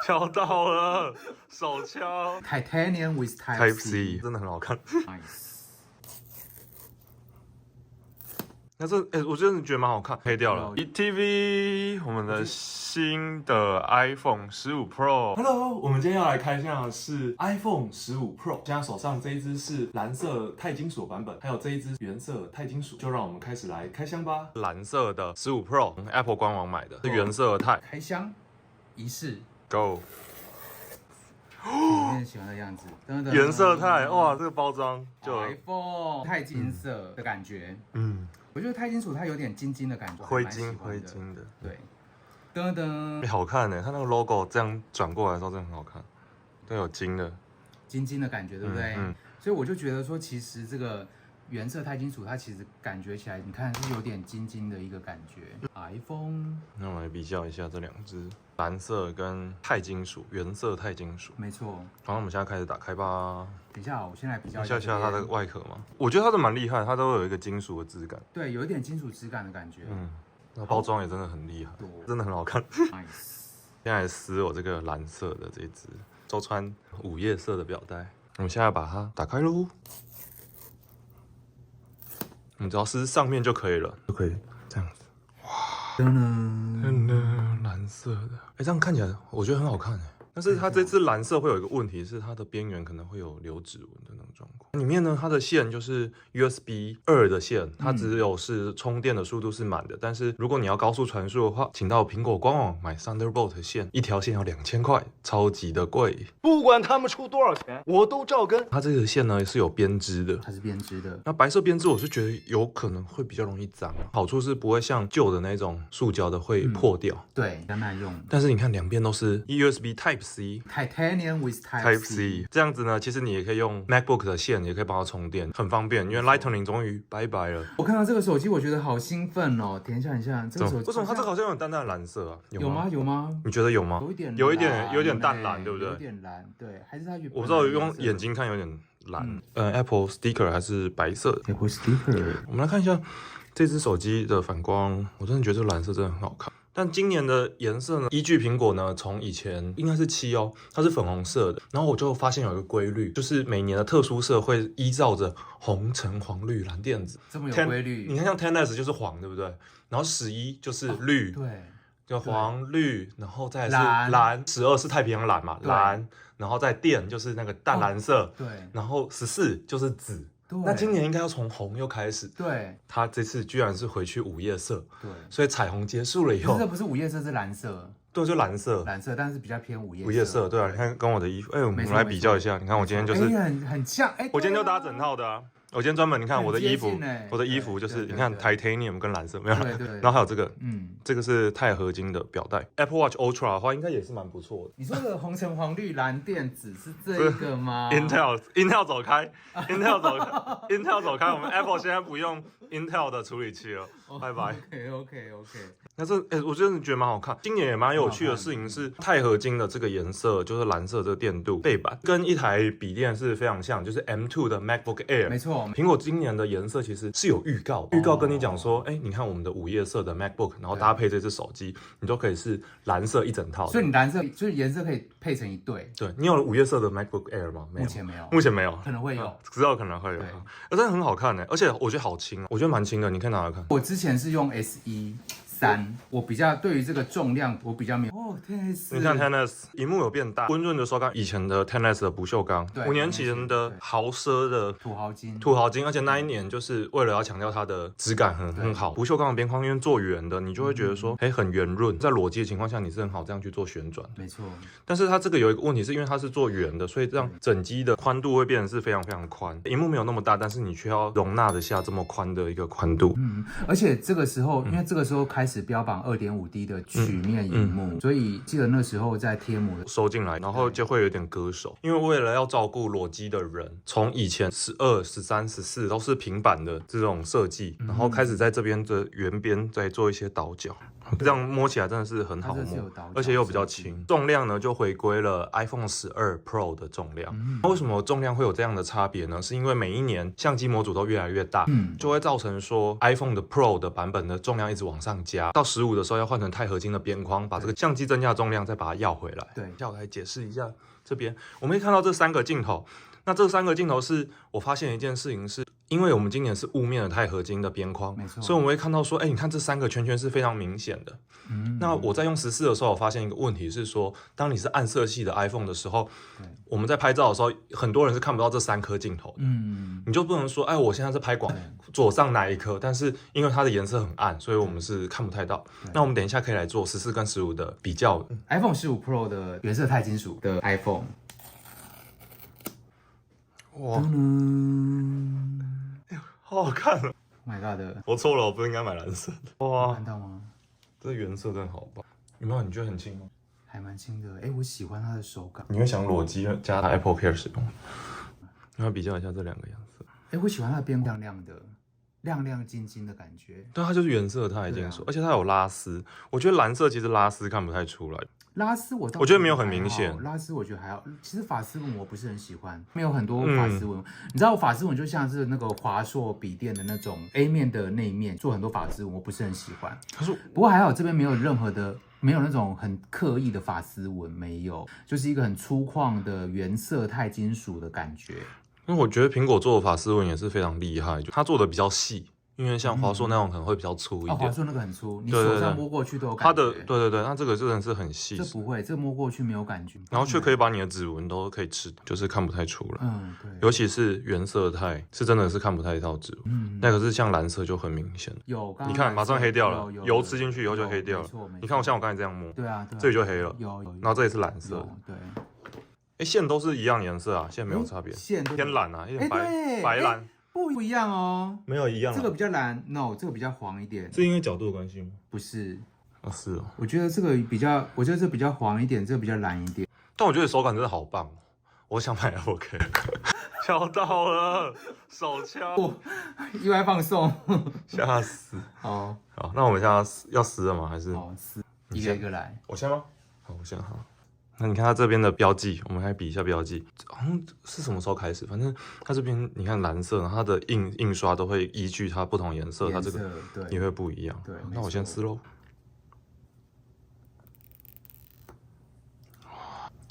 敲到了，手敲。Titanium with Type C 真的很好看。Nice。那这我真的觉得蛮好看，黑掉了。ETV 我们的新的 iPhone 15 Pro。Hello， 我们今天要来开箱的是 iPhone 15 Pro。现在手上这一支是蓝色钛金属版本，还有这一支原色钛金属，就让我们开始来开箱吧。蓝色的15 Pro， Apple 官网买的，是原色的钛。开箱仪式 ，Go。我很喜欢的样子，原色钛，哇，这个包装就 iPhone 钛金色的感觉，我觉得钛金属它有点金金的感觉，灰金的，对，噔噔，好看呢，它那个 logo 这样转过来的时候真的很好看，都有金的，金的感觉，对不对？所以我就觉得说，其实这个原色钛金属它其实感觉起来，你看是有点金的一个感觉。iPhone， 那我们来比较一下这两只。蓝色跟钛金属，原色钛金属，没错。好，那我们现在开始打开吧。等一下，我先来比较一下它的外壳嘛。我觉得它的蛮厉害，它都有一个金属的质感。对，有一点金属质感的感觉。那包装也真的很厉害，真的很好看。Nice。现在来撕我这个蓝色的这只周川午夜色的表带。我们现在把它打开喽。你只要撕上面就可以了，就可以这样子。噔噔，蓝色的，这样看起来我觉得很好看但是它这支蓝色会有一个问题是它的边缘可能会有留指纹的那种状况。里面呢，它的线就是 USB 2的线，它只有是充电的速度是满的，但是如果你要高速传输的话，请到苹果官网买 Thunderbolt 线，一条线要2000块，超级的贵。不管他们出多少钱，我都照跟。它这个线呢是有编织的，它是编织的。那白色编织我是觉得有可能会比较容易脏，好处是不会像旧的那种塑胶的会破掉，对，比较耐用。但是你看两边都是 USB Type C。Titanium with Type C 这样子呢，其实你也可以用 MacBook 的线，也可以帮它充电，很方便。因为 Lightning 终于拜拜了。我看到这个手机，我觉得好兴奋哦！等一下，这个手机为什么它这个好像有淡淡的蓝色啊？有吗？你觉得有吗？有一点淡蓝，对不对？有点蓝，对，还是它我不知道，用眼睛看有点蓝。Apple Sticker 还是白色的 Apple Sticker。我们来看一下这只手机的反光，我真的觉得这个蓝色真的很好看。但今年的颜色呢，依据苹果呢，从以前应该是7哦，它是粉红色的。然后我就发现有一个规律，就是每年的特殊色会依照着红、橙、黄、绿、蓝、靛、紫，这么有规律。你看像 10S 就是黄，对不对？然后11就是绿，对，就黄绿，然后再是蓝，12是太平洋蓝嘛，蓝，然后再靛就是那个淡蓝色，对，然后14就是紫。那今年应该要从红又开始，对，它这次居然是回去午夜色，对，所以彩虹结束了以后，这不是午夜色，是蓝色，对，就蓝色，但是比较偏午夜色，对啊，你看跟我的衣服，我们来比较一下，你看我今天就是很像，我今天就搭整套的啊。我今天专门你看我的衣服，就是你看 Titanium 跟蓝色没有，然后还有这个，这个是钛合金的表带。Apple Watch Ultra 的话，应该也是蛮不错的。你说的红橙黄绿蓝靛紫是这个吗？Intel 走开，Intel 走开，我们 Apple 现在不用 Intel 的处理器了，拜拜。OK。那我真的觉得蛮好看。今年也蛮有趣的事情是，钛合金的这个颜色，就是蓝色这个电镀背板，跟一台笔电是非常像，就是 M2 的 MacBook Air。没错，苹果今年的颜色其实是有预告跟你讲说，你看我们的午夜色的 MacBook， 然后搭配这只手机，你都可以是蓝色一整套。所以你蓝色就是颜色可以配成一对。对，你有午夜色的 MacBook Air 吗？目前没有，可能会有，之后可能会有。真的很好看而且我觉得好轻，我觉得蛮轻的。你可以拿来看。我之前是用 SE3，我比较对于这个重量我比较没有。你看 10S 屏幕有变大，温润的刷钢，以前的 10S 的不锈钢，5年前的豪奢的土豪金，而且那一年就是为了要强调它的质感很好，不锈钢的边框因为做圆的，你就会觉得说，很圆润，在裸机的情况下你是很好这样去做旋转，没错。但是它这个有一个问题是因为它是做圆的，所以这样整机的宽度会变成是非常非常宽，屏幕没有那么大，但是你却要容纳得下这么宽的一个宽度。而且这个时候，因为这个时候开始标榜2.5D 的曲面萤幕，所以记得那时候在贴膜收进来，然后就会有点割手，因为为了要照顾裸机的人，从以前12、13、14都是平板的这种设计，然后开始在这边的圆边再做一些倒角。这样摸起来真的是很好摸，而且又比较轻。重量呢就回归了 iPhone 12 Pro 的重量。那为什么重量会有这样的差别呢？是因为每一年相机模组都越来越大，就会造成说 iPhone 的 Pro 的版本的重量一直往上加，到15的时候要换成钛合金的边框，把这个相机增加的重量再把它要回来。对，要来解释一下这边，我们可以看到这3个镜头。那这3个镜头是我发现一件事情是，因为我们今年是雾面的钛合金的边框，没错，所以我们会看到说，你看这3个圈圈是非常明显的。那我在用14的时候，我发现一个问题是说，当你是暗色系的 iPhone 的时候，我们在拍照的时候，很多人是看不到这3颗镜头的。你就不能说，我现在是拍左上哪一颗，但是因为它的颜色很暗，所以我们是看不太到。那我们等一下可以来做14跟15的比较。iPhone 15 Pro 的原色钛金属的 iPhone。哇，好好看哦 ！Oh my god！ 我错了，我不应该买蓝色的。哇，看到吗？这原色真的好棒。有没有？你觉得很轻吗？还蛮轻的。我喜欢它的手感。你会想裸机加 Apple Care 使用？你要比较一下这2个颜色。我喜欢它的边亮亮的、亮亮晶晶的感觉。对，它就是原色钛金属，而且它有拉丝。我觉得蓝色其实拉丝看不太出来。拉丝我觉得没有很明显，拉丝我觉得还好。其实发丝纹我不是很喜欢，没有很多发丝纹。你知道发丝纹就像是那个华硕笔电的那种 A 面的那一面做很多发丝纹，我不是很喜欢。不过还好这边没有任何的，没有那种很刻意的发丝纹，没有，就是一个很粗犷的原色钛金属的感觉。因为我觉得苹果做的发丝纹也是非常厉害，它做的比较细。因为像华硕那种可能会比较粗一点，华硕那个很粗，你手上摸过去都有感觉。它的对，那这个真的是很细。这不会，这摸过去没有感觉，然后却可以把你的指纹都可以吃，就是看不太出来。对。尤其是原色钛，是真的是看不太到指纹。那可是像蓝色就很明显。有，你看马上黑掉了，油吃进去以后就黑掉了。你看像我刚才这样摸，对啊，这里就黑了。有。然后这里是蓝色。对。线都是一样颜色啊，线没有差别。线偏蓝啊，有点白蓝。不一样哦，没有一样。这个比较蓝 ，no， 这个比较黄一点。是因为角度的关系吗？不是，是哦。我觉得这个比较，我觉得这比较黄一点，这个比较蓝一点。但我觉得手感真的好棒哦，我想买 OK。敲到了，手敲，意外放送，吓死。好，那我们现在要撕了吗？还是？撕，一个一个来。我先吗？好，我先好。那你看它这边的标记，我们来比一下标记，好像是什么时候开始？反正它这边你看蓝色，然后它的印刷都会依据它不同颜色，它这个也会不一样。对，那我先撕喽。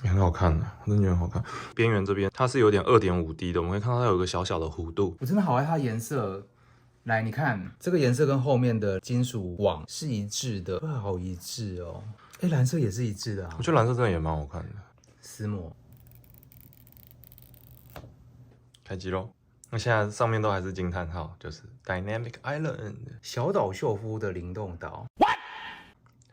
也很好看的，我真的觉得很好看。边缘这边它是有点2.5D 的，我们可以看到它有个小小的弧度。我真的好爱它颜色。来，你看这个颜色跟后面的金属网是一致的，好一致哦。蓝色也是一致的啊。我觉得蓝色真的也蛮好看的。撕膜，开机咯。那现在上面都还是惊叹号，就是 Dynamic Island 小岛秀夫的灵动岛。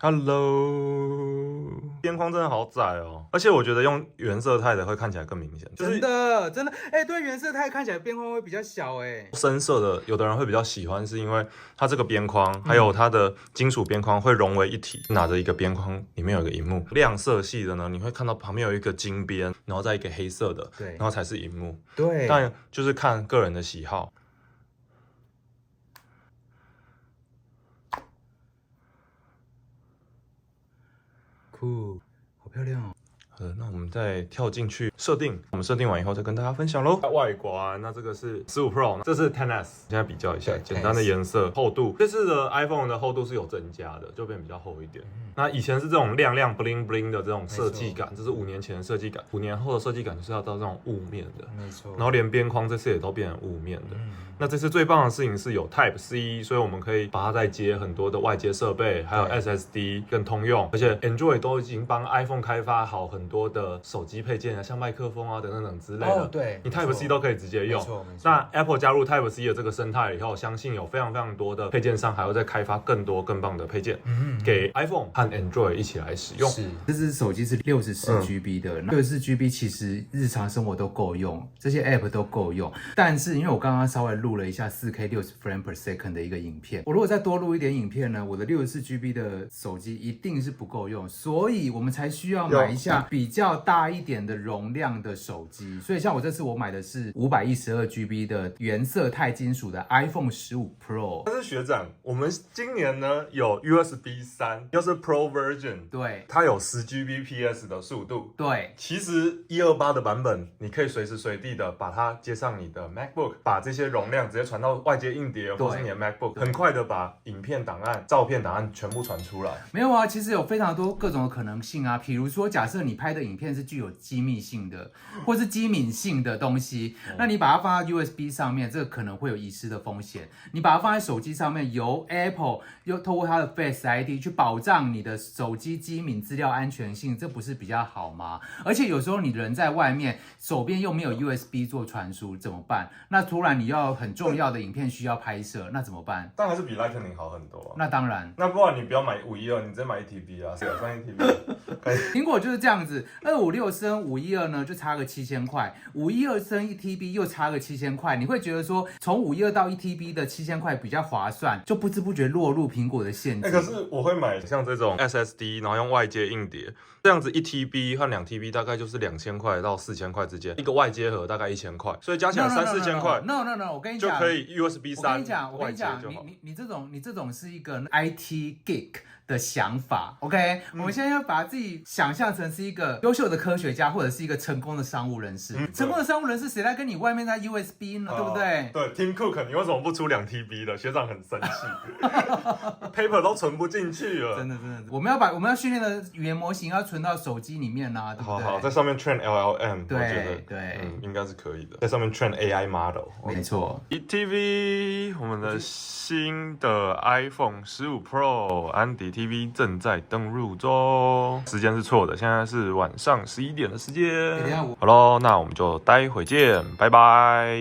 Hello， 边框真的好窄哦，而且我觉得用原色钛的会看起来更明显，真的，对，原色钛看起来边框会比较小深色的，有的人会比较喜欢，是因为它这个边框还有它的金属边框会融为一体，拿着一个边框，里面有个萤幕。亮色系的呢，你会看到旁边有一个金边，然后再一个黑色的，对，然后才是萤幕。对，但就是看个人的喜好。酷，好漂亮哦。那我们再跳进去设定，我们设定完以后再跟大家分享咯。外观，那这个是15 Pro， 这是 XS， 现在比较一下，简单的颜色、厚度。这次的 iPhone 的厚度是有增加的，就变比较厚一点。那以前是这种亮亮 bling bling 的这种设计感，这是5年前的设计感，5年后的设计感就是要到这种雾面的，没错。然后连边框这次也都变成雾面的。那这次最棒的事情是有 Type C， 所以我们可以把它再接很多的外接设备，还有 SSD 跟通用，而且 Android 都已经帮 iPhone 开发好很多的手机配件啊，像麦克风啊等等之类的。对，你 Type C 都可以直接用。那 Apple 加入 Type C 的这个生态以后，相信有非常非常多的配件商还会再开发更多更棒的配件，给 iPhone 和 Android 一起来使用。是，这支手机是64GB 的，64GB 其实日常生活都够用，这些 App 都够用。但是因为我刚刚稍微录了一下4K 60 frame per second 的一个影片，我如果再多录一点影片呢，我的64GB 的手机一定是不够用，所以我们才需要买一下比比较大一点的容量的手机，所以像我这次我买的是512GB 的原色钛金属的 iPhone 15 Pro。但是学长，我们今年呢有 USB 3，又是 Pro Version， 对，它有10Gbps 的速度。对，其实128的版本，你可以随时随地的把它接上你的 MacBook， 把这些容量直接传到外接硬碟或是你的 MacBook， 很快的把影片档案、照片档案全部传出来。没有啊，其实有非常多各种的可能性啊，比如说假设你拍的影片是具有机密性的，或是机敏性的东西，那你把它放在 USB 上面，这个可能会有遗失的风险。你把它放在手机上面，由 Apple 又透过它的 Face ID 去保障你的手机机敏资料安全性，这不是比较好吗？而且有时候你人在外面，手边又没有 USB 做传输，怎么办？那突然你要很重要的影片需要拍摄，那怎么办？但还是比 Lightning 好很多啊。那当然，那不然你不要买512，你直接买1TB 啊，3 1TB。苹果就是这样子，256升512呢就差个7000块，512升1TB 又差个7000块，你会觉得说从512到1TB 的7000块比较划算，就不知不觉落入苹果的陷阱。可是我会买像这种 SSD， 然后用外接硬碟，这样子1TB 和2TB大概就是2000块到4000块之间，一个外接盒大概1000块，所以加起来3、4千块。No， 我跟你讲，就可以 USB 3。我跟你讲，你这种是一个 IT geek 的想法 ，OK？我们现在要把自己想象成是一个优秀的科学家，或者是一个成功的商务人士。成功的商务人士谁来跟你外面在 USB 呢？对不对？对 ，Tim Cook， 你为什么不出2TB 的？学长很生气，paper 都存不进去了。真的，我们要训练的语言模型要存到手机里面啊，对不对？好，在上面 train LLM， 我觉得对，应该是可以的，在上面 train AI model。没错。1TV， 我们的新的 iPhone 15 Pro 安迪 TV 正在登入中，时间是错的，现在是晚上11点的时间。好咯，那我们就待会见，拜拜。